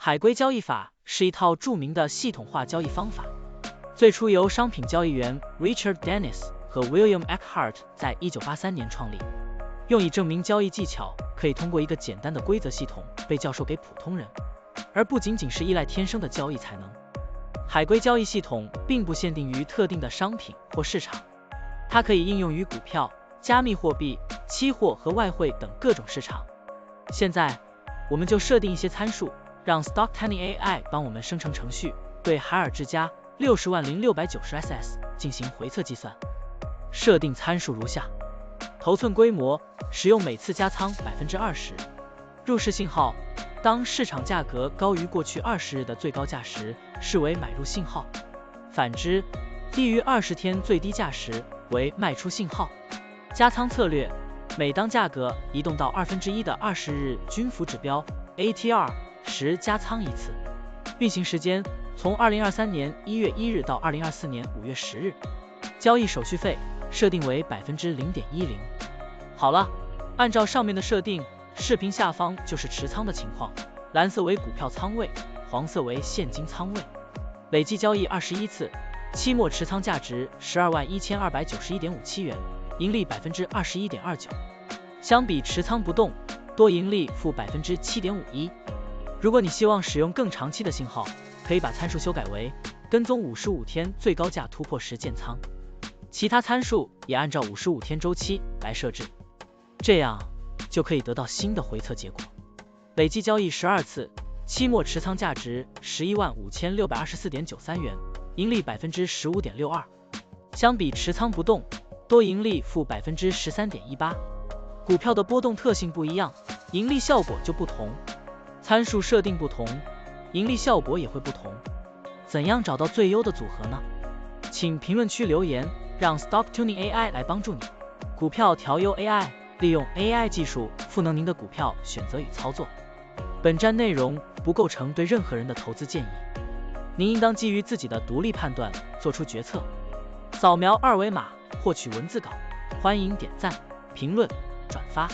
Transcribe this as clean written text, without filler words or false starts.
海龟交易法是一套著名的系统化交易方法，最初由商品交易员 Richard Dennis 和 William Eckhart 在1983年创立，用以证明交易技巧可以通过一个简单的规则系统被教授给普通人，而不仅仅是依赖天生的交易才能。海龟交易系统并不限定于特定的商品或市场，它可以应用于股票、加密货币、期货和外汇等各种市场。现在，我们就设定一些参数，让 Stocktiny AI 帮我们生成程序，对海尔智家600690SS 进行回测计算。设定参数如下：头寸规模，使用每次加仓20%。入市信号，当市场价格高于过去20日的最高价时，视为买入信号；反之，低于20天最低价时为卖出信号。加仓策略，每当价格移动到1/2的20日均幅指标 ATR 时加仓一次。运行时间从2023年1月1日到2024年5月10日。交易手续费设定为0.10%。好了，按照上面的设定，视频下方就是持仓的情况，蓝色为股票仓位，黄色为现金仓位。累计交易21次，期末持仓价值121291.57元，盈利21.29%。相比持仓不动，多盈利负7.51%。如果你希望使用更长期的信号，可以把参数修改为跟踪55天最高价突破时建仓，其他参数也按照55天周期来设置，这样就可以得到新的回测结果。累计交易12次，期末持仓价值115624.93元，盈利15.62%。相比持仓不动，多盈利负13.18%。股票的波动特性不一样，盈利效果就不同。参数设定不同，盈利效果也会不同。怎样找到最优的组合呢？请评论区留言，让 Stocktiny AI 来帮助你。股票调优 AI， 利用 AI 技术赋能您的股票选择与操作。本站内容不构成对任何人的投资建议，您应当基于自己的独立判断做出决策。扫描二维码获取文字稿，欢迎点赞、评论、转发。